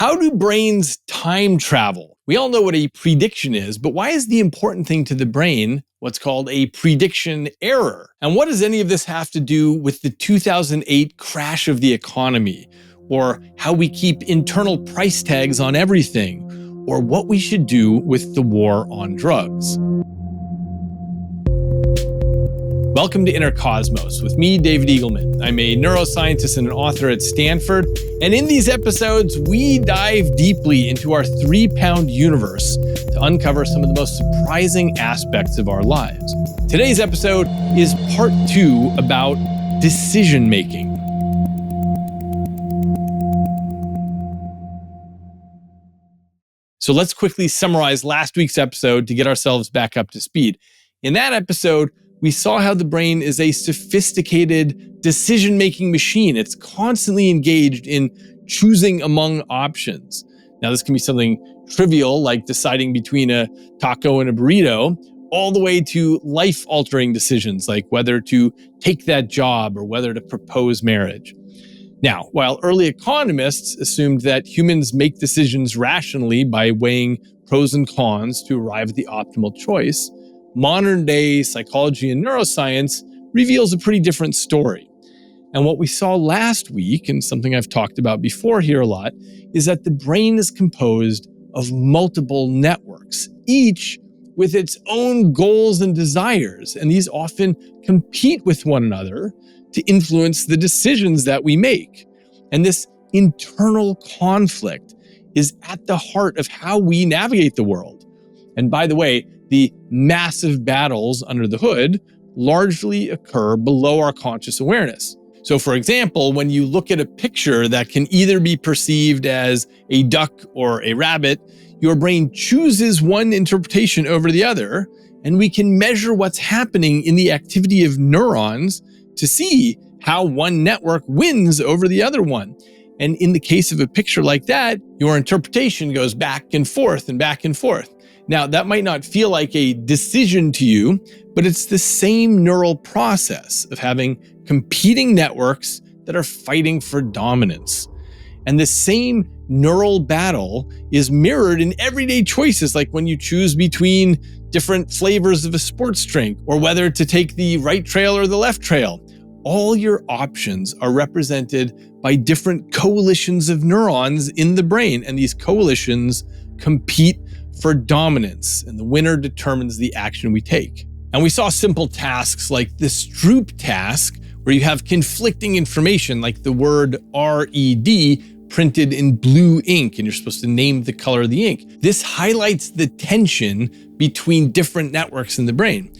How do brains time travel? We all know what a prediction is, but why is the important thing to the brain what's called a prediction error? And what does any of this have to do with the 2008 crash of the economy, or how we keep internal price tags on everything, or what we should do with the war on drugs? Welcome to Inner Cosmos with me, David Eagleman. I'm a neuroscientist and an author at Stanford, and in these episodes, we dive deeply into our 3-pound universe to uncover some of the most surprising aspects of our lives. Today's episode is part 2 about decision-making. So let's quickly summarize last week's episode to get ourselves back up to speed. In that episode, we saw how the brain is a sophisticated decision-making machine. It's constantly engaged in choosing among options. Now, this can be something trivial like deciding between a taco and a burrito, all the way to life-altering decisions like whether to take that job or whether to propose marriage. Now, while early economists assumed that humans make decisions rationally by weighing pros and cons to arrive at the optimal choice, modern-day psychology and neuroscience reveals a pretty different story. And what we saw last week, and something I've talked about before here a lot, is that the brain is composed of multiple networks, each with its own goals and desires, and these often compete with one another to influence the decisions that we make. And this internal conflict is at the heart of how we navigate the world. And by the way, the massive battles under the hood largely occur below our conscious awareness. So for example, when you look at a picture that can either be perceived as a duck or a rabbit, your brain chooses one interpretation over the other, and we can measure what's happening in the activity of neurons to see how one network wins over the other one. And in the case of a picture like that, your interpretation goes back and forth and back and forth. Now, that might not feel like a decision to you, but it's the same neural process of having competing networks that are fighting for dominance. And the same neural battle is mirrored in everyday choices, like when you choose between different flavors of a sports drink or whether to take the right trail or the left trail. All your options are represented by different coalitions of neurons in the brain, and these coalitions compete for dominance, and the winner determines the action we take. And we saw simple tasks like the Stroop task, where you have conflicting information like the word RED printed in blue ink, and you're supposed to name the color of the ink. This highlights the tension between different networks in the brain.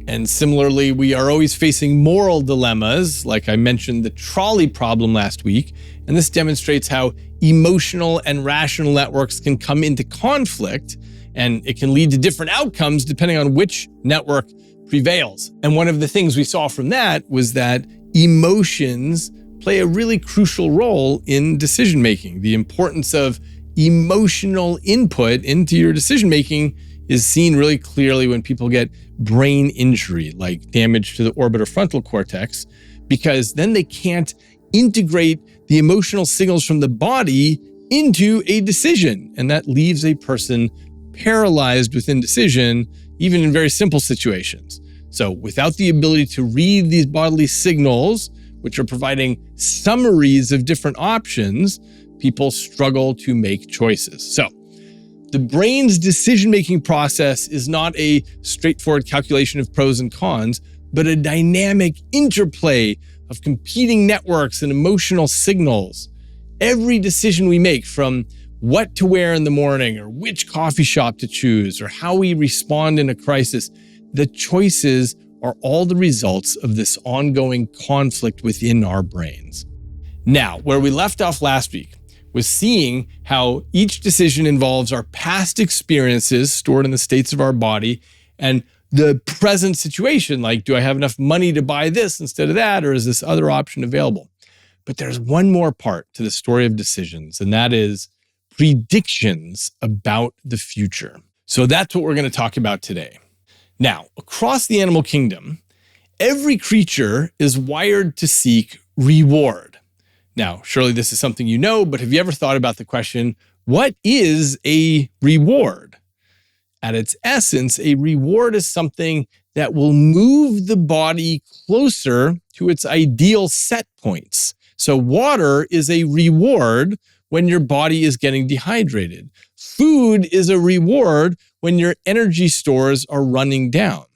And similarly, we are always facing moral dilemmas, like I mentioned the trolley problem last week, and this demonstrates how emotional and rational networks can come into conflict, and it can lead to different outcomes depending on which network prevails. And one of the things we saw from that was that emotions play a really crucial role in decision-making. The importance of emotional input into your decision-making is seen really clearly when people get brain injury, like damage to the orbitofrontal cortex, because then they can't integrate the emotional signals from the body into a decision. And that leaves a person paralyzed with indecision, even in very simple situations. So without the ability to read these bodily signals, which are providing summaries of different options, people struggle to make choices. So the brain's decision-making process is not a straightforward calculation of pros and cons, but a dynamic interplay of competing networks and emotional signals. Every decision we make, from what to wear in the morning or which coffee shop to choose or how we respond in a crisis, the choices are all the results of this ongoing conflict within our brains. Now, where we left off last week was seeing how each decision involves our past experiences stored in the states of our body and the present situation, like, do I have enough money to buy this instead of that, or is this other option available? But there's one more part to the story of decisions, and that is predictions about the future. So that's what we're going to talk about today. Now, across the animal kingdom, every creature is wired to seek reward. Now, surely this is something you know, but have you ever thought about the question, What is a reward? At its essence, a reward is something that will move the body closer to its ideal set points. So water is a reward when your body is getting dehydrated. Food is a reward when your energy stores are running down.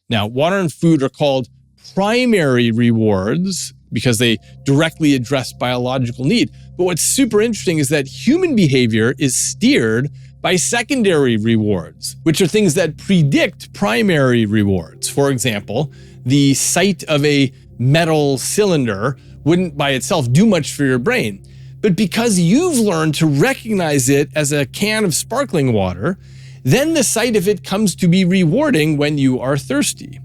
Now, water and food are called primary rewards because they directly address biological need. But what's super interesting is that human behavior is steered by secondary rewards, which are things that predict primary rewards. For example, the sight of a metal cylinder wouldn't by itself do much for your brain. But because you've learned to recognize it as a can of sparkling water, then the sight of it comes to be rewarding when you are thirsty.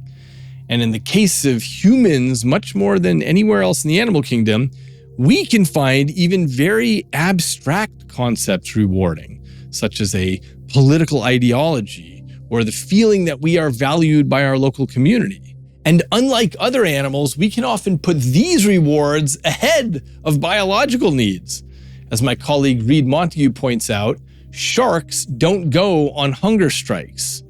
And in the case of humans, much more than anywhere else in the animal kingdom, we can find even very abstract concepts rewarding, such as a political ideology or the feeling that we are valued by our local community. And unlike other animals, we can often put these rewards ahead of biological needs. As my colleague Reed Montague points out, sharks don't go on hunger strikes.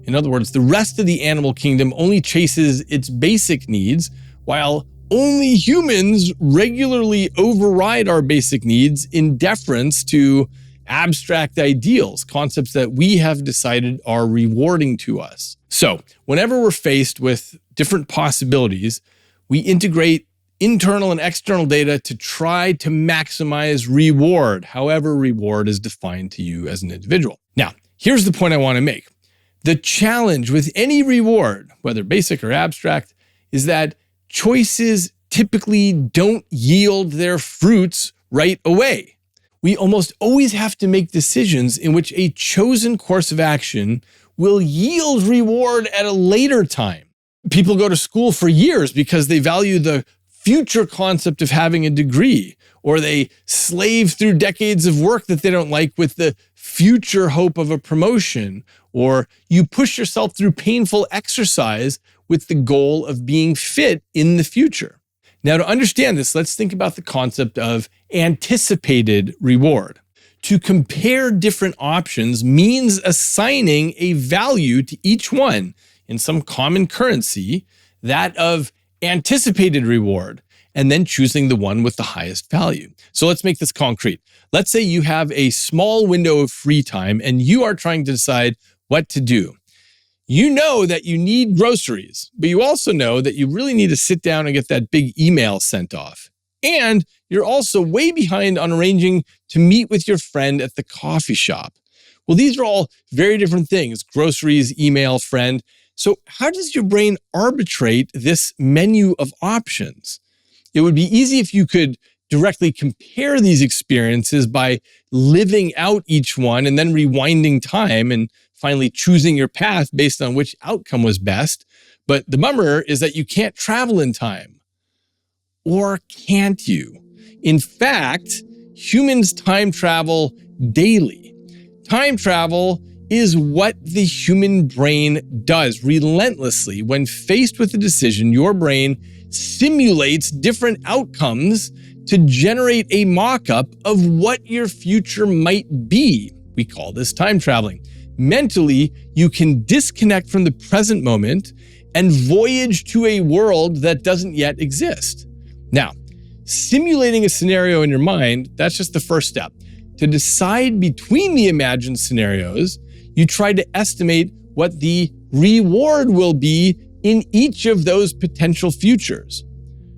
In other words, the rest of the animal kingdom only chases its basic needs, while only humans regularly override our basic needs in deference to abstract ideals, concepts that we have decided are rewarding to us. So, whenever we're faced with different possibilities, we integrate internal and external data to try to maximize reward, however reward is defined to you as an individual. Now, here's the point I want to make. The challenge with any reward, whether basic or abstract, is that choices typically don't yield their fruits right away. We almost always have to make decisions in which a chosen course of action will yield reward at a later time. People go to school for years because they value the future concept of having a degree, or they slave through decades of work that they don't like with the future hope of a promotion, or you push yourself through painful exercise with the goal of being fit in the future. Now, to understand this, let's think about the concept of anticipated reward. To compare different options means assigning a value to each one in some common currency, that of anticipated reward, and then choosing the one with the highest value. So let's make this concrete. Let's say you have a small window of free time and you are trying to decide what to do. You know that you need groceries, but you also know that you really need to sit down and get that big email sent off. And you're also way behind on arranging to meet with your friend at the coffee shop. Well, these are all very different things: groceries, email, friend. So how does your brain arbitrate this menu of options? It would be easy if you could directly compare these experiences by living out each one and then rewinding time and finally choosing your path based on which outcome was best. But the bummer is that you can't travel in time. Or can't you? In fact, humans time travel daily. Time travel is what the human brain does relentlessly. When faced with a decision, your brain simulates different outcomes to generate a mock-up of what your future might be. We call this time traveling. Mentally, you can disconnect from the present moment and voyage to a world that doesn't yet exist. Now, simulating a scenario in your mind, that's just the first step. To decide between the imagined scenarios, you try to estimate what the reward will be in each of those potential futures.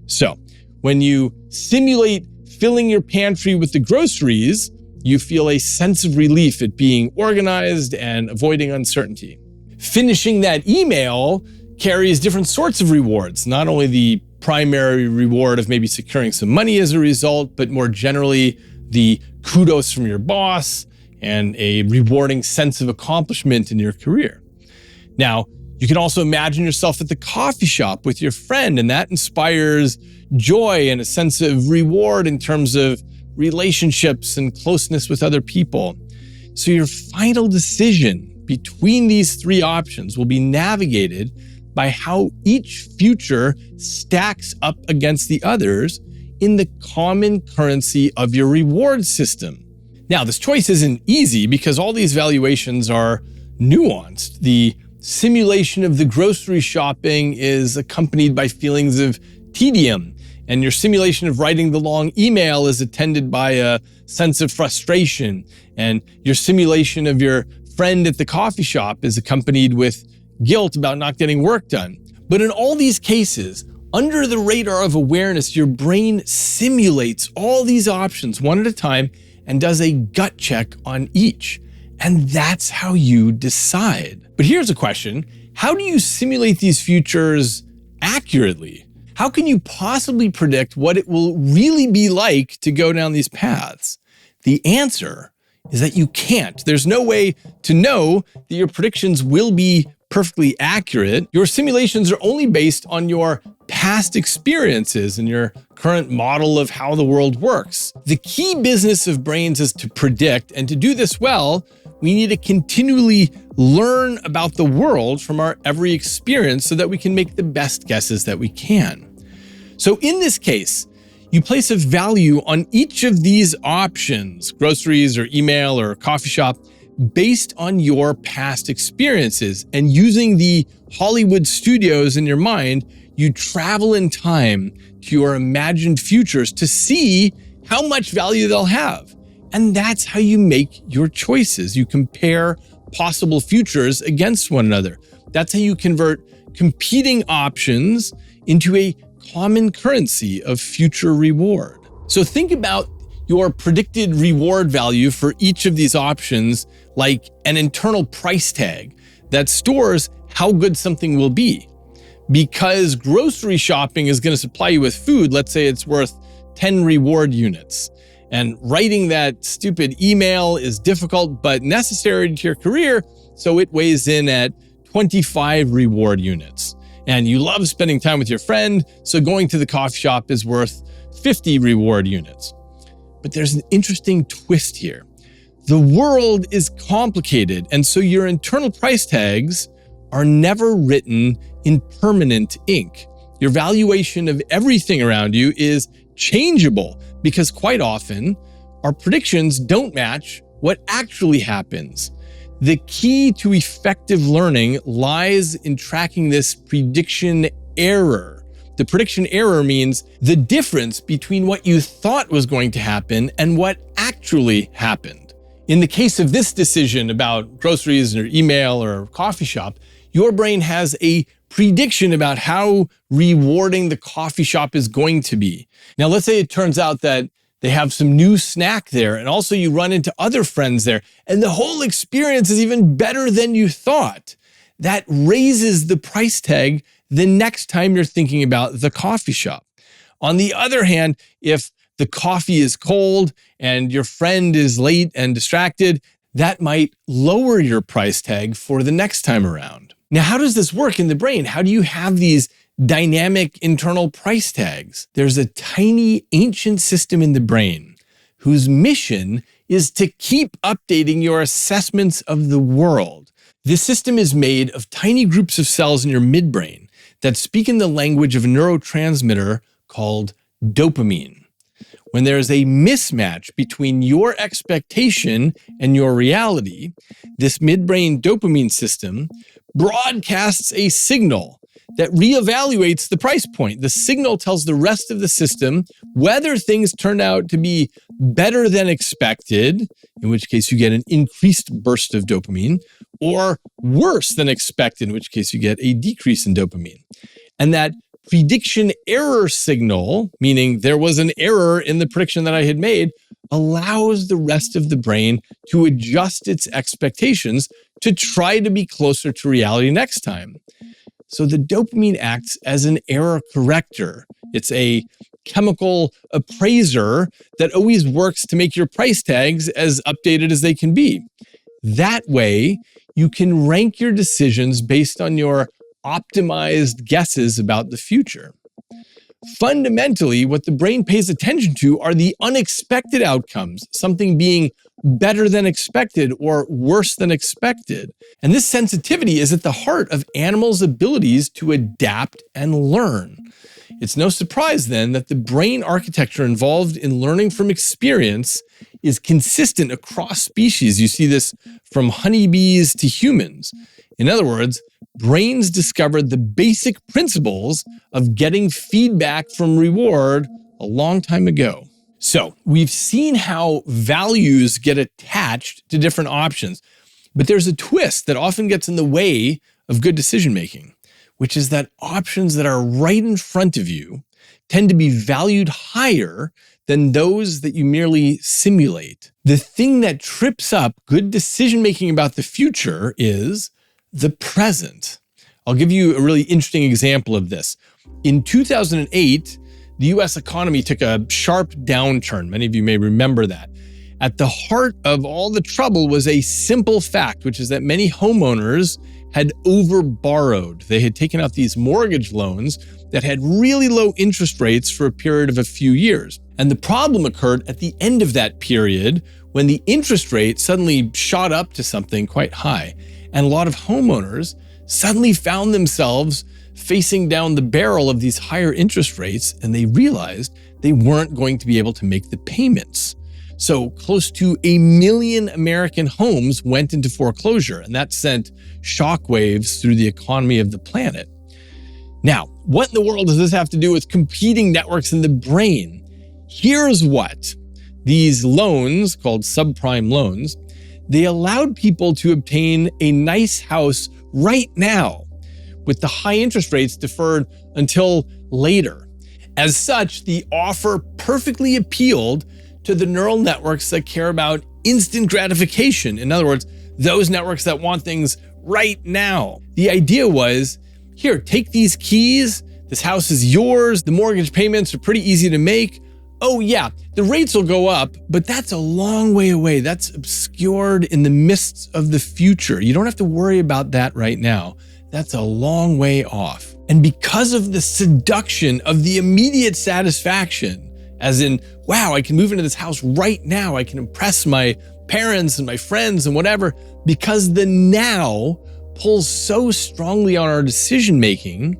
So, when you simulate filling your pantry with the groceries, you feel a sense of relief at being organized and avoiding uncertainty. Finishing that email carries different sorts of rewards, not only the primary reward of maybe securing some money as a result, but more generally, the kudos from your boss and a rewarding sense of accomplishment in your career. Now, you can also imagine yourself at the coffee shop with your friend, and that inspires joy and a sense of reward in terms of relationships and closeness with other people. So your final decision between these three options will be navigated by how each future stacks up against the others in the common currency of your reward system. Now, this choice isn't easy because all these valuations are nuanced. The simulation of the grocery shopping is accompanied by feelings of tedium, and your simulation of writing the long email is attended by a sense of frustration, and your simulation of your friend at the coffee shop is accompanied with guilt about not getting work done. But in all these cases, under the radar of awareness, your brain simulates all these options one at a time and does a gut check on each. And that's how you decide. But here's a question. How do you simulate these futures accurately? How can you possibly predict what it will really be like to go down these paths? The answer is that you can't. There's no way to know that your predictions will be perfectly accurate. Your simulations are only based on your past experiences and your current model of how the world works. The key business of brains is to predict, and to do this well, we need to continually learn about the world from our every experience so that we can make the best guesses that we can. So in this case, you place a value on each of these options, groceries or email or coffee shop, based on your past experiences. And using the Hollywood studios in your mind, you travel in time to your imagined futures to see how much value they'll have. And that's how you make your choices. You compare possible futures against one another. That's how you convert competing options into a common currency of future reward. So think about your predicted reward value for each of these options like an internal price tag that stores how good something will be. Because grocery shopping is going to supply you with food, let's say it's worth 10 reward units. And writing that stupid email is difficult but necessary to your career, so it weighs in at 25 reward units. And you love spending time with your friend, so going to the coffee shop is worth 50 reward units. But there's an interesting twist here. The world is complicated, and so your internal price tags are never written in permanent ink. Your valuation of everything around you is changeable because quite often our predictions don't match what actually happens. The key to effective learning lies in tracking this prediction error. The prediction error means the difference between what you thought was going to happen and what actually happened. In the case of this decision about groceries or email or coffee shop, your brain has a prediction about how rewarding the coffee shop is going to be. Now, let's say it turns out that they have some new snack there, and also you run into other friends there, and the whole experience is even better than you thought. That raises the price tag the next time you're thinking about the coffee shop. On the other hand, if the coffee is cold and your friend is late and distracted, that might lower your price tag for the next time around. Now, how does this work in the brain? How do you have these dynamic internal price tags? There's a tiny ancient system in the brain whose mission is to keep updating your assessments of the world. This system is made of tiny groups of cells in your midbrain that speak in the language of a neurotransmitter called dopamine. When there is a mismatch between your expectation and your reality, this midbrain dopamine system broadcasts a signal that reevaluates the price point. The signal tells the rest of the system whether things turn out to be better than expected, in which case you get an increased burst of dopamine, or worse than expected, in which case you get a decrease in dopamine. And that prediction error signal, meaning there was an error in the prediction that I had made, allows the rest of the brain to adjust its expectations to try to be closer to reality next time. So the dopamine acts as an error corrector. It's a chemical appraiser that always works to make your price tags as updated as they can be. That way, you can rank your decisions based on your optimized guesses about the future. Fundamentally, what the brain pays attention to are the unexpected outcomes, something being better than expected or worse than expected. And this sensitivity is at the heart of animals' abilities to adapt and learn. It's no surprise then that the brain architecture involved in learning from experience is consistent across species. You see this from honeybees to humans. In other words, brains discovered the basic principles of getting feedback from reward a long time ago. So we've seen how values get attached to different options, but there's a twist that often gets in the way of good decision making, which is that options that are right in front of you tend to be valued higher than those that you merely simulate. The thing that trips up good decision making about the future is the present. I'll give you a really interesting example of this. In 2008, the US economy took a sharp downturn. Many of you may remember that. At the heart of all the trouble was a simple fact, which is that many homeowners had overborrowed. They had taken out these mortgage loans that had really low interest rates for a period of a few years. And the problem occurred at the end of that period when the interest rate suddenly shot up to something quite high. And a lot of homeowners suddenly found themselves facing down the barrel of these higher interest rates, and they realized they weren't going to be able to make the payments. So close to 1 million American homes went into foreclosure, and that sent shockwaves through the economy of the planet. Now, what in the world does this have to do with competing networks in the brain? Here's what. These loans, called subprime loans, they allowed people to obtain a nice house right now, with the high interest rates deferred until later. As such, the offer perfectly appealed to the neural networks that care about instant gratification. In other words, those networks that want things right now. The idea was, here, take these keys. This house is yours. The mortgage payments are pretty easy to make. Oh yeah, the rates will go up, but that's a long way away. That's obscured in the mists of the future. You don't have to worry about that right now. That's a long way off. And because of the seduction of the immediate satisfaction, as in, wow, I can move into this house right now. I can impress my parents and my friends and whatever, because the now pulls so strongly on our decision-making,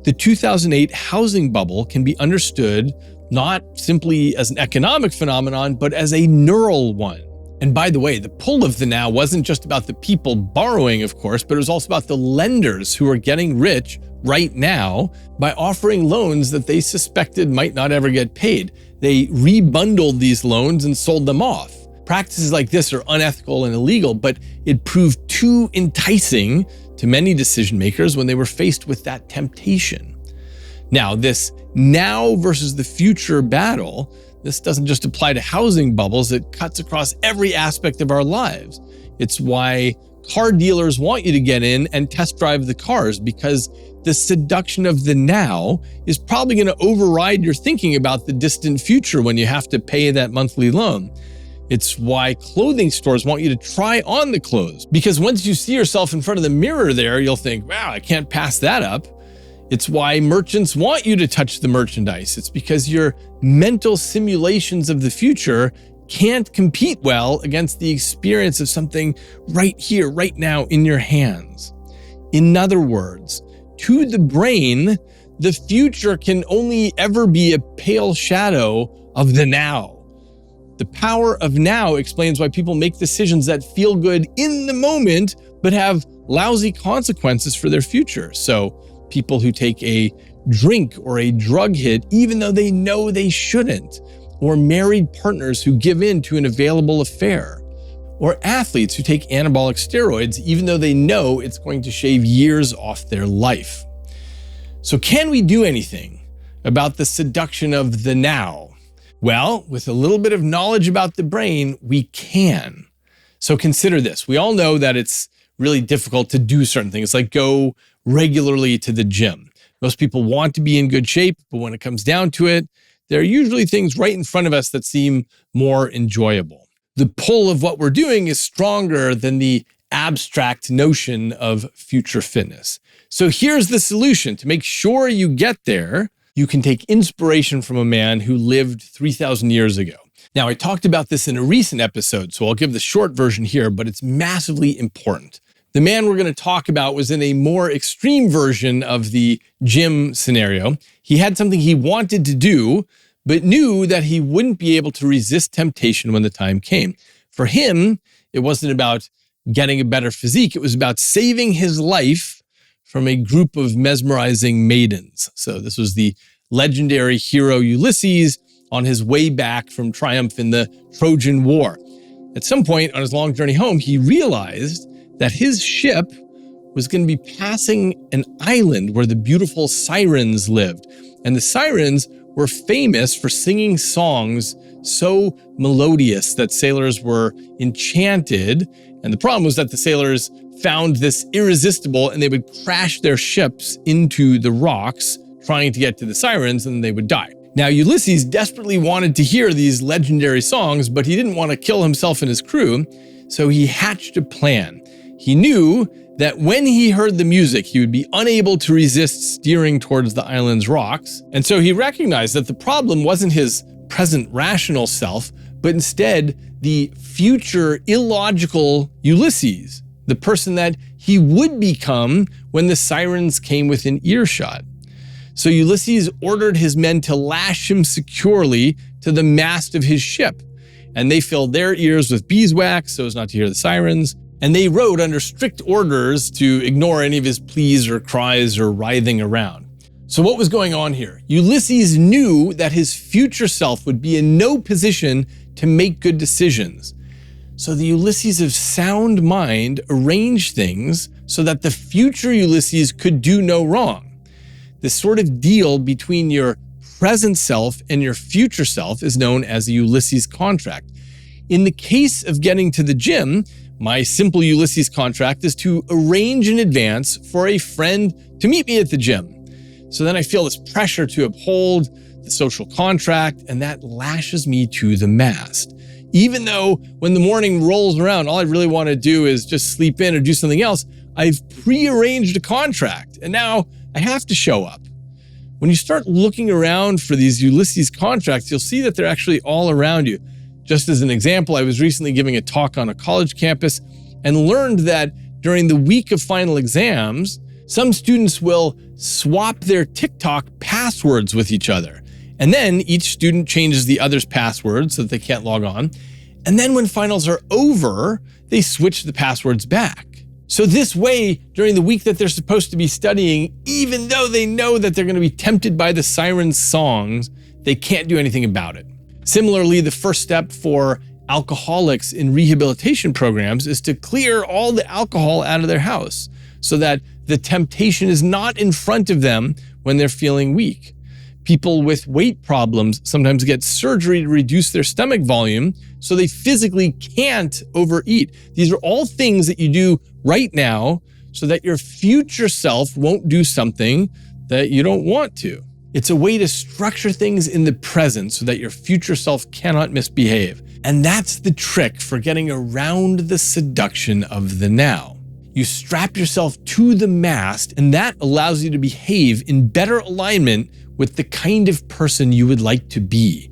the 2008 housing bubble can be understood not simply as an economic phenomenon, but as a neural one. And by the way, the pull of the now wasn't just about the people borrowing, of course, but it was also about the lenders who are getting rich right now by offering loans that they suspected might not ever get paid. They rebundled these loans and sold them off. Practices like this are unethical and illegal, but it proved too enticing to many decision makers when they were faced with that temptation. Now, this now versus the future battle, this doesn't just apply to housing bubbles, it cuts across every aspect of our lives. It's why car dealers want you to get in and test drive the cars, because the seduction of the now is probably going to override your thinking about the distant future when you have to pay that monthly loan. It's why clothing stores want you to try on the clothes, because once you see yourself in front of the mirror there, you'll think, wow, I can't pass that up. It's why merchants want you to touch the merchandise. It's because your mental simulations of the future can't compete well against the experience of something right here, right now in your hands. In other words, to the brain, the future can only ever be a pale shadow of the now. The power of now explains why people make decisions that feel good in the moment, but have lousy consequences for their future. So people who take a drink or a drug hit, even though they know they shouldn't, or married partners who give in to an available affair, or athletes who take anabolic steroids, even though they know it's going to shave years off their life. So can we do anything about the seduction of the now? Well, with a little bit of knowledge about the brain, we can. So consider this. We all know that it's really difficult to do certain things, like go regularly to the gym. Most people want to be in good shape, but when it comes down to it, there are usually things right in front of us that seem more enjoyable. The pull of what we're doing is stronger than the abstract notion of future fitness. So here's the solution. To make sure you get there, you can take inspiration from a man who lived 3,000 years ago. Now, I talked about this in a recent episode, so I'll give the short version here, but it's massively important. The man we're going to talk about was in a more extreme version of the gym scenario. He had something he wanted to do, but knew that he wouldn't be able to resist temptation when the time came. For him, it wasn't about getting a better physique. It was about saving his life from a group of mesmerizing maidens. So this was the legendary hero Ulysses on his way back from triumph in the Trojan War. At some point on his long journey home, he realized that his ship was going to be passing an island where the beautiful sirens lived. And the sirens were famous for singing songs so melodious that sailors were enchanted. And the problem was that the sailors found this irresistible, and they would crash their ships into the rocks trying to get to the sirens, and they would die. Now, Ulysses desperately wanted to hear these legendary songs, but he didn't want to kill himself and his crew, so he hatched a plan. He knew that when he heard the music, he would be unable to resist steering towards the island's rocks, and so he recognized that the problem wasn't his present rational self, but instead the future illogical Ulysses, the person that he would become when the sirens came within earshot. So Ulysses ordered his men to lash him securely to the mast of his ship, and they filled their ears with beeswax so as not to hear the sirens, and they rowed under strict orders to ignore any of his pleas or cries or writhing around. So what was going on here? Ulysses knew that his future self would be in no position to make good decisions. So the Ulysses of sound mind arranged things so that the future Ulysses could do no wrong. This sort of deal between your present self and your future self is known as the Ulisses contract. In the case of getting to the gym, my simple Ulisses contract is to arrange in advance for a friend to meet me at the gym. So then I feel this pressure to uphold the social contract, and that lashes me to the mast. Even though when the morning rolls around, all I really want to do is just sleep in or do something else, I've prearranged a contract, and now I have to show up. When you start looking around for these Ulisses contracts, you'll see that they're actually all around you. Just as an example, I was recently giving a talk on a college campus and learned that during the week of final exams, some students will swap their TikTok passwords with each other. And then each student changes the other's password so that they can't log on. And then when finals are over, they switch the passwords back. So this way, during the week that they're supposed to be studying, even though they know that they're going to be tempted by the sirens' songs, they can't do anything about it. Similarly, the first step for alcoholics in rehabilitation programs is to clear all the alcohol out of their house so that the temptation is not in front of them when they're feeling weak. People with weight problems sometimes get surgery to reduce their stomach volume so they physically can't overeat. These are all things that you do right now so that your future self won't do something that you don't want to. It's a way to structure things in the present so that your future self cannot misbehave. And that's the trick for getting around the seduction of the now. You strap yourself to the mast, and that allows you to behave in better alignment with the kind of person you would like to be.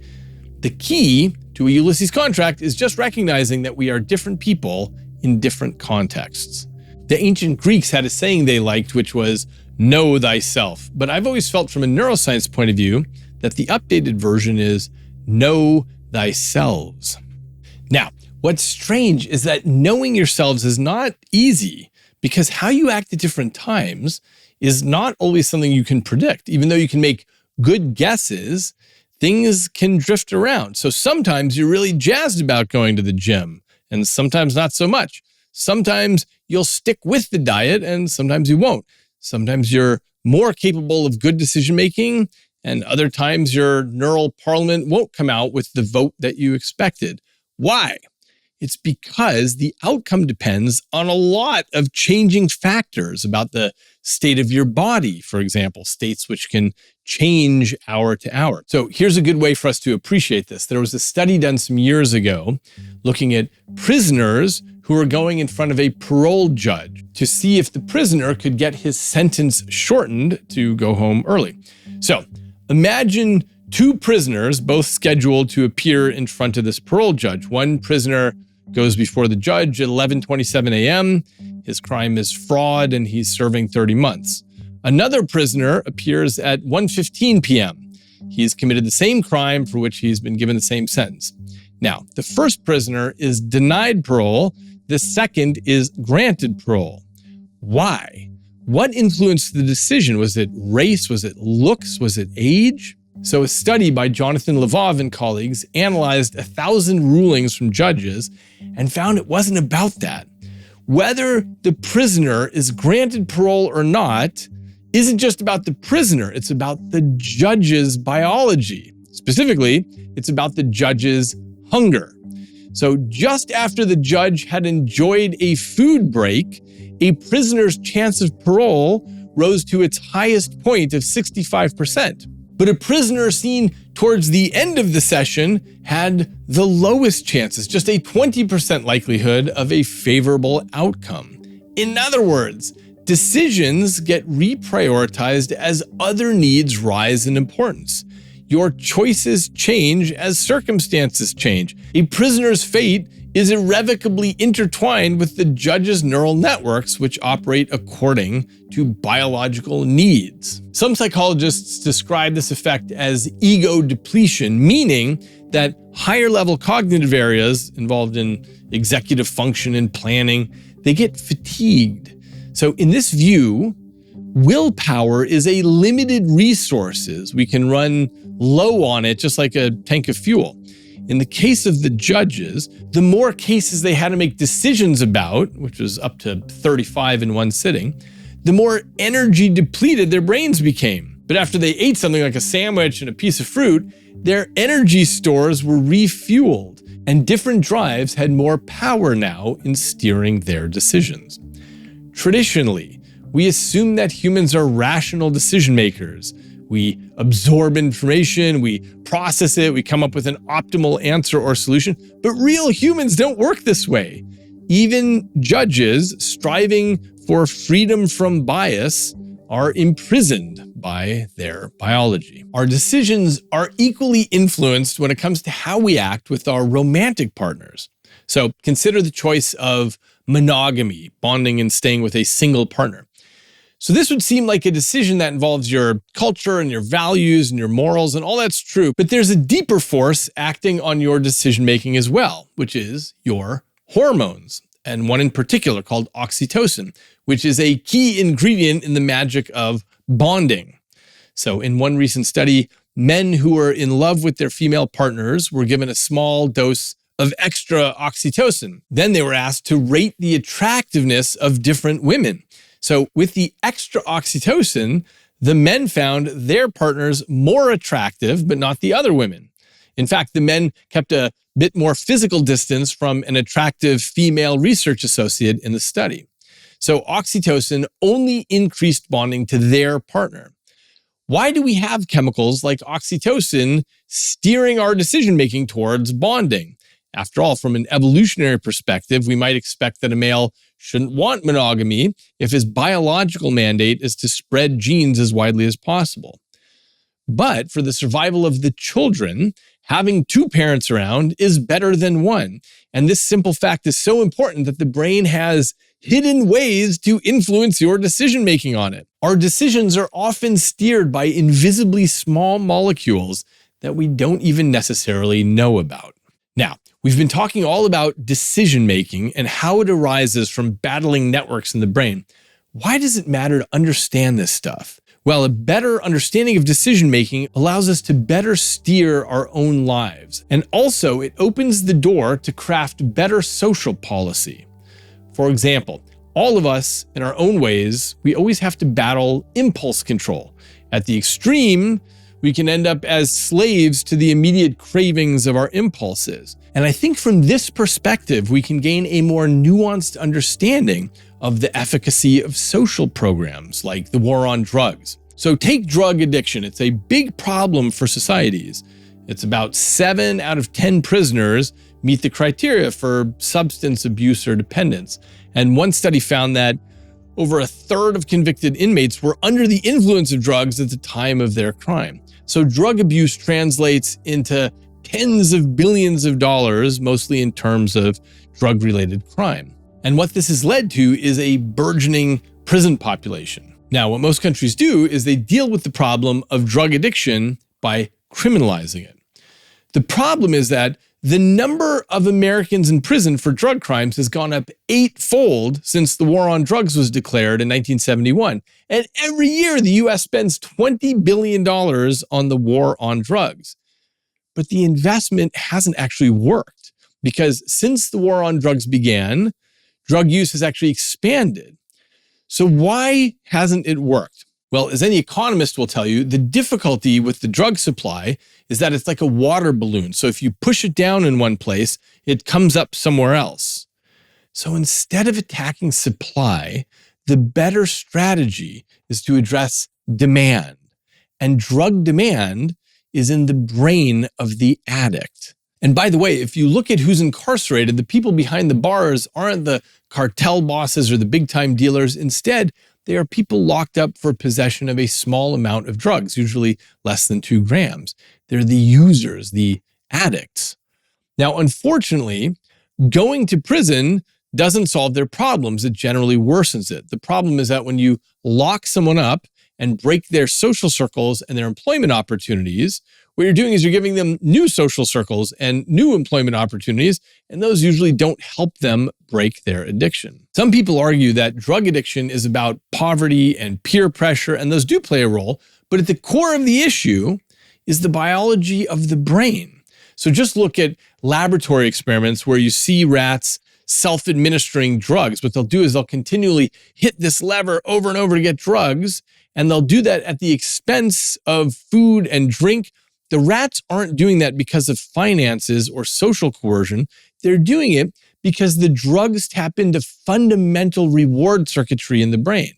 The key to a Ulisses contract is just recognizing that we are different people in different contexts. The ancient Greeks had a saying they liked, which was, know thyself. But I've always felt from a neuroscience point of view that the updated version is know thyselves. Now, what's strange is that knowing yourselves is not easy because how you act at different times is not always something you can predict. Even though you can make good guesses, things can drift around. So sometimes you're really jazzed about going to the gym, and sometimes not so much. Sometimes you'll stick with the diet, and sometimes you won't. Sometimes you're more capable of good decision-making, and other times your neural parliament won't come out with the vote that you expected. Why? It's because the outcome depends on a lot of changing factors about the state of your body, for example, states which can change hour to hour. So here's a good way for us to appreciate this. There was a study done some years ago looking at prisoners who were going in front of a parole judge to see if the prisoner could get his sentence shortened to go home early. So imagine two prisoners, both scheduled to appear in front of this parole judge. One prisoner goes before the judge at 11:27 a.m. His crime is fraud and he's serving 30 months. Another prisoner appears at 1:15 p.m. He's committed the same crime for which he's been given the same sentence. Now, the first prisoner is denied parole. The second is granted parole. Why? What influenced the decision? Was it race? Was it looks? Was it age? So a study by Jonathan Lvov and colleagues analyzed 1,000 rulings from judges and found it wasn't about that. Whether the prisoner is granted parole or not isn't just about the prisoner, it's about the judge's biology. Specifically, it's about the judge's hunger. So just after the judge had enjoyed a food break, a prisoner's chance of parole rose to its highest point of 65%. But a prisoner seen towards the end of the session had the lowest chances, just a 20% likelihood of a favorable outcome. In other words, decisions get reprioritized as other needs rise in importance. Your choices change as circumstances change. A prisoner's fate is irrevocably intertwined with the judge's neural networks, which operate according to biological needs. Some psychologists describe this effect as ego depletion, meaning that higher level cognitive areas involved in executive function and planning, they get fatigued. So in this view, willpower is a limited resource. We can run low on it just like a tank of fuel. In the case of the judges, the more cases they had to make decisions about, which was up to 35 in one sitting, the more energy depleted their brains became. But after they ate something like a sandwich and a piece of fruit, their energy stores were refueled, and different drives had more power now in steering their decisions. Traditionally, we assume that humans are rational decision makers. We absorb information, we process it, we come up with an optimal answer or solution, but real humans don't work this way. Even judges striving for freedom from bias are imprisoned by their biology. Our decisions are equally influenced when it comes to how we act with our romantic partners. So consider the choice of monogamy, bonding and staying with a single partner. So this would seem like a decision that involves your culture and your values and your morals, and all that's true. But there's a deeper force acting on your decision-making as well, which is your hormones, and one in particular called oxytocin, which is a key ingredient in the magic of bonding. So in one recent study, men who were in love with their female partners were given a small dose of extra oxytocin. Then they were asked to rate the attractiveness of different women. So with the extra oxytocin, the men found their partners more attractive, but not the other women. In fact, the men kept a bit more physical distance from an attractive female research associate in the study. So oxytocin only increased bonding to their partner. Why do we have chemicals like oxytocin steering our decision-making towards bonding? After all, from an evolutionary perspective, we might expect that a male shouldn't want monogamy if his biological mandate is to spread genes as widely as possible. But for the survival of the children, having two parents around is better than one. And this simple fact is so important that the brain has hidden ways to influence your decision-making on it. Our decisions are often steered by invisibly small molecules that we don't even necessarily know about. Now, we've been talking all about decision-making and how it arises from battling networks in the brain. Why does it matter to understand this stuff? Well, a better understanding of decision-making allows us to better steer our own lives. And also, it opens the door to craft better social policy. For example, all of us, in our own ways, we always have to battle impulse control. At the extreme, we can end up as slaves to the immediate cravings of our impulses. And I think from this perspective, we can gain a more nuanced understanding of the efficacy of social programs like the war on drugs. So take drug addiction. It's a big problem for societies. It's about 7 out of 10 prisoners meet the criteria for substance abuse or dependence. And one study found that over a third of convicted inmates were under the influence of drugs at the time of their crime. So drug abuse translates into tens of billions of dollars, mostly in terms of drug-related crime. And what this has led to is a burgeoning prison population. Now, what most countries do is they deal with the problem of drug addiction by criminalizing it. The problem is that the number of Americans in prison for drug crimes has gone up 8-fold since the war on drugs was declared in 1971. And every year, the US spends $20 billion on the war on drugs. But the investment hasn't actually worked because since the war on drugs began, drug use has actually expanded. So why hasn't it worked? Well, as any economist will tell you, the difficulty with the drug supply is that it's like a water balloon. So if you push it down in one place, it comes up somewhere else. So instead of attacking supply, the better strategy is to address demand. And drug demand is in the brain of the addict. And by the way, if you look at who's incarcerated, the people behind the bars aren't the cartel bosses or the big-time dealers. Instead, they are people locked up for possession of a small amount of drugs, usually less than 2 grams. They're the users, the addicts. Now, unfortunately, going to prison doesn't solve their problems. It generally worsens it. The problem is that when you lock someone up and break their social circles and their employment opportunities, what you're doing is you're giving them new social circles and new employment opportunities, and those usually don't help them break their addiction. Some people argue that drug addiction is about poverty and peer pressure, and those do play a role, but at the core of the issue is the biology of the brain. So just look at laboratory experiments where you see rats self-administering drugs. What they'll do is they'll continually hit this lever over and over to get drugs, and they'll do that at the expense of food and drink. The rats aren't doing that because of finances or social coercion. They're doing it because the drugs tap into fundamental reward circuitry in the brain.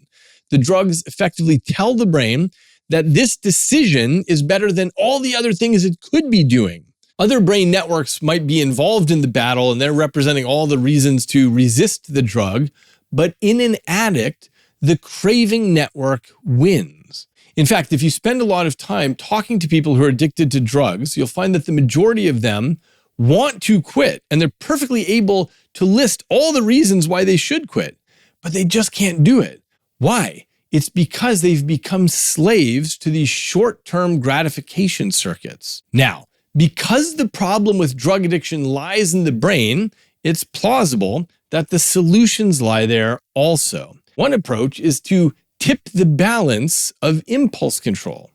The drugs effectively tell the brain that this decision is better than all the other things it could be doing. Other brain networks might be involved in the battle and they're representing all the reasons to resist the drug, but in an addict, the craving network wins. In fact, if you spend a lot of time talking to people who are addicted to drugs, you'll find that the majority of them want to quit, and they're perfectly able to list all the reasons why they should quit, but they just can't do it. Why? It's because they've become slaves to these short-term gratification circuits. Now, because the problem with drug addiction lies in the brain, it's plausible that the solutions lie there also. One approach is to tip the balance of impulse control.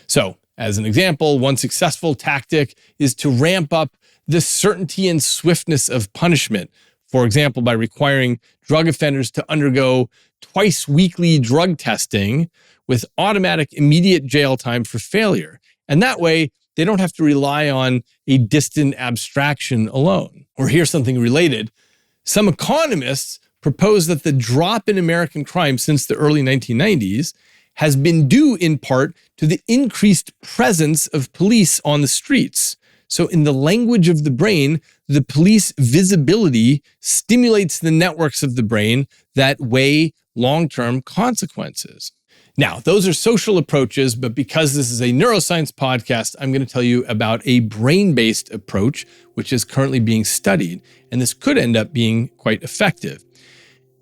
So, as an example, one successful tactic is to ramp up the certainty and swiftness of punishment. For example, by requiring drug offenders to undergo twice-weekly drug testing with automatic immediate jail time for failure. And that way, they don't have to rely on a distant abstraction alone. Or here's something related. Some economists propose that the drop in American crime since the early 1990s has been due in part to the increased presence of police on the streets. So in the language of the brain, the police visibility stimulates the networks of the brain that weigh long-term consequences. Now, those are social approaches, but because this is a neuroscience podcast, I'm going to tell you about a brain-based approach, which is currently being studied, and this could end up being quite effective.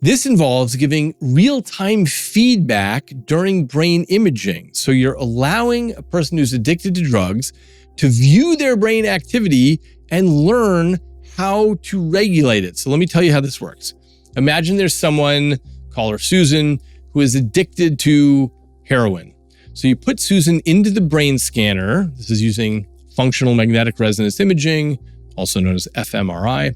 This involves giving real-time feedback during brain imaging. So you're allowing a person who's addicted to drugs to view their brain activity and learn how to regulate it. So let me tell you how this works. Imagine there's someone, call her Susan, who is addicted to heroin. So you put Susan into the brain scanner. This is using functional magnetic resonance imaging, also known as fMRI.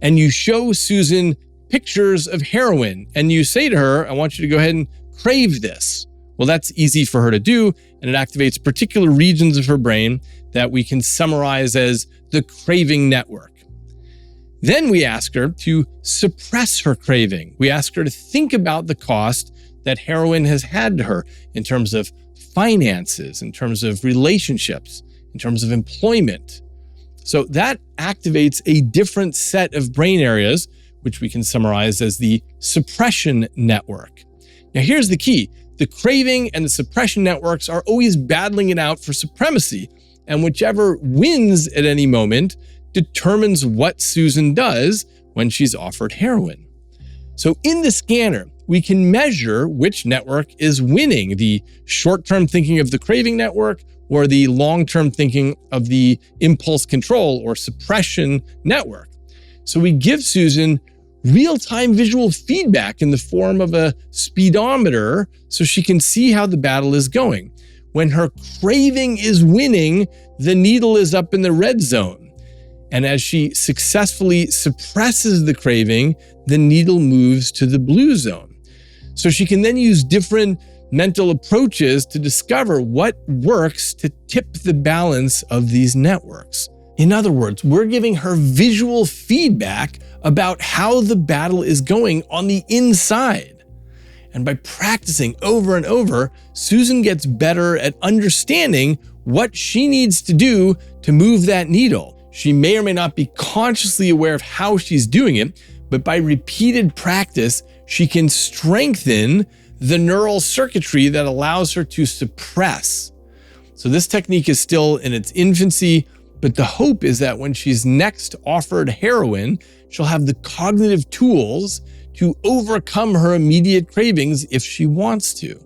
And you show Susan pictures of heroin. And you say to her, I want you to go ahead and crave this. Well, that's easy for her to do. And it activates particular regions of her brain that we can summarize as the craving network. Then we ask her to suppress her craving. We ask her to think about the cost that heroin has had to her in terms of finances, in terms of relationships, in terms of employment. So that activates a different set of brain areas, which we can summarize as the suppression network. Now here's the key. The craving and the suppression networks are always battling it out for supremacy, and whichever wins at any moment determines what Susan does when she's offered heroin. So in the scanner, we can measure which network is winning, the short-term thinking of the craving network or the long-term thinking of the impulse control or suppression network. So we give Susan real-time visual feedback in the form of a speedometer so she can see how the battle is going. When her craving is winning, the needle is up in the red zone. And as she successfully suppresses the craving, the needle moves to the blue zone. So she can then use different mental approaches to discover what works to tip the balance of these networks. In other words, we're giving her visual feedback about how the battle is going on the inside. And by practicing over and over, Susan gets better at understanding what she needs to do to move that needle. She may or may not be consciously aware of how she's doing it, but by repeated practice, she can strengthen the neural circuitry that allows her to suppress. So this technique is still in its infancy, but the hope is that when she's next offered heroin, she'll have the cognitive tools to overcome her immediate cravings if she wants to.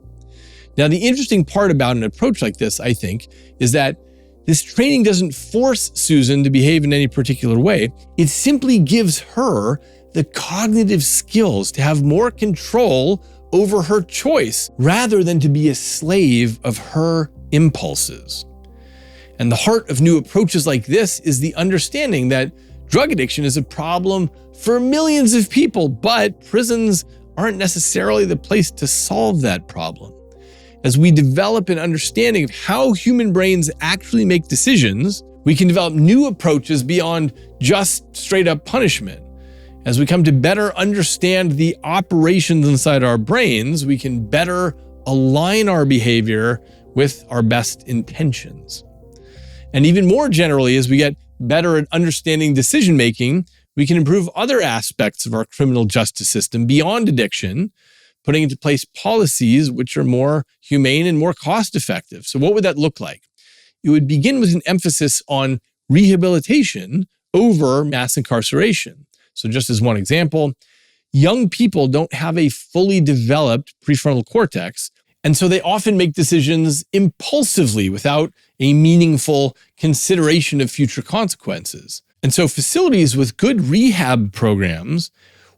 Now, the interesting part about an approach like this, I think, is that this training doesn't force Susan to behave in any particular way. It simply gives her the cognitive skills to have more control over her choice rather than to be a slave of her impulses. And the heart of new approaches like this is the understanding that drug addiction is a problem for millions of people, but prisons aren't necessarily the place to solve that problem. As we develop an understanding of how human brains actually make decisions, we can develop new approaches beyond just straight up punishment. As we come to better understand the operations inside our brains, we can better align our behavior with our best intentions. And even more generally, as we get better at understanding decision-making, we can improve other aspects of our criminal justice system beyond addiction, putting into place policies which are more humane and more cost-effective. So what would that look like? It would begin with an emphasis on rehabilitation over mass incarceration. So just as one example, young people don't have a fully developed prefrontal cortex, and so they often make decisions impulsively without a meaningful consideration of future consequences. And so facilities with good rehab programs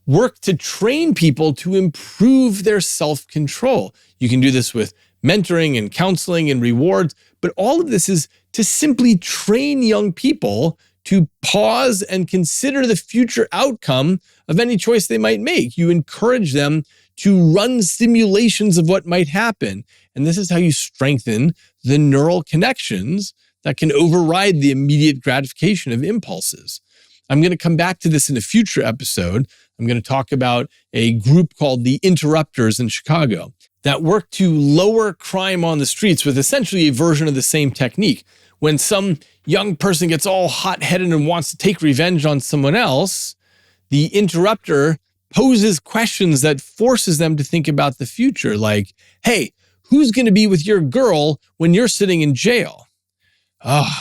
work to train people to improve their self-control. You can do this with mentoring and counseling and rewards, but all of this is to simply train young people to pause and consider the future outcome of any choice they might make. You encourage them to run simulations of what might happen. And this is how you strengthen the neural connections that can override the immediate gratification of impulses. I'm going to come back to this in a future episode. I'm going to talk about a group called the Interrupters in Chicago that work to lower crime on the streets with essentially a version of the same technique. When some young person gets all hot-headed and wants to take revenge on someone else, the interrupter poses questions that forces them to think about the future, like, hey, who's going to be with your girl when you're sitting in jail? Oh,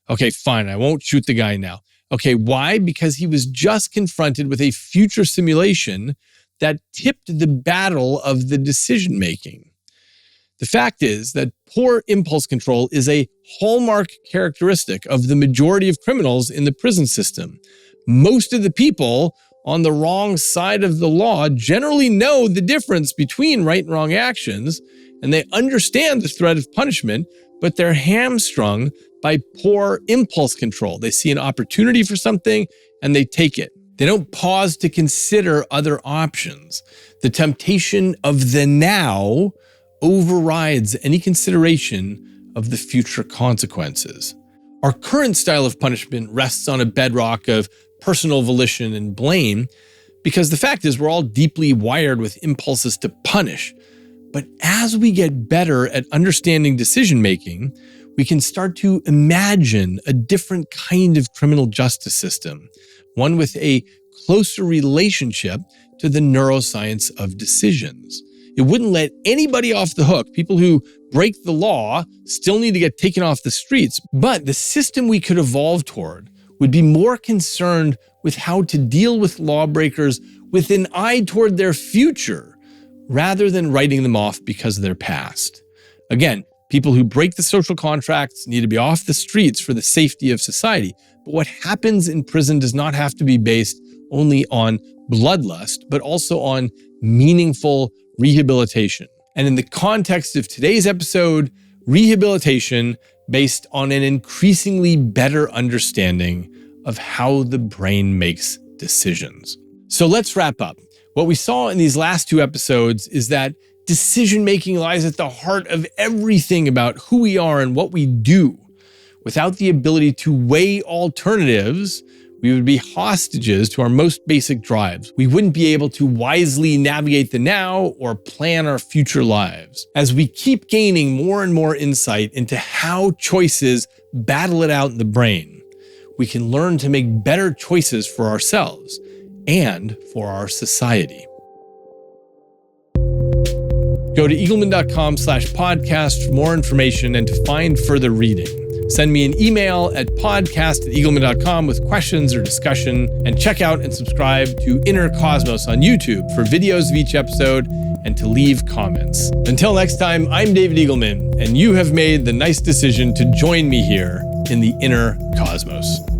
okay, fine, I won't shoot the guy now. Okay, why? Because he was just confronted with a future simulation that tipped the battle of the decision-making. The fact is that poor impulse control is a hallmark characteristic of the majority of criminals in the prison system. Most of the people on the wrong side of the law generally know the difference between right and wrong actions, and they understand the threat of punishment, but they're hamstrung by poor impulse control. They see an opportunity for something and they take it. They don't pause to consider other options. The temptation of the now overrides any consideration of the future consequences. Our current style of punishment rests on a bedrock of personal volition and blame, because the fact is we're all deeply wired with impulses to punish. But as we get better at understanding decision-making, we can start to imagine a different kind of criminal justice system, one with a closer relationship to the neuroscience of decisions. It wouldn't let anybody off the hook. People who break the law still need to get taken off the streets, but the system we could evolve toward would be more concerned with how to deal with lawbreakers with an eye toward their future rather than writing them off because of their past. Again, people who break the social contracts need to be off the streets for the safety of society. But what happens in prison does not have to be based only on bloodlust, but also on meaningful rehabilitation. And in the context of today's episode, rehabilitation based on an increasingly better understanding of how the brain makes decisions. So let's wrap up. What we saw in these last two episodes is that decision-making lies at the heart of everything about who we are and what we do. Without the ability to weigh alternatives, we would be hostages to our most basic drives. We wouldn't be able to wisely navigate the now or plan our future lives. As we keep gaining more and more insight into how choices battle it out in the brain, we can learn to make better choices for ourselves and for our society. Go to eagleman.com/podcast for more information and to find further reading. Send me an email at podcast@eagleman.com with questions or discussion, and check out and subscribe to Inner Cosmos on YouTube for videos of each episode and to leave comments. Until next time, I'm David Eagleman, and you have made the nice decision to join me here in the Inner Cosmos.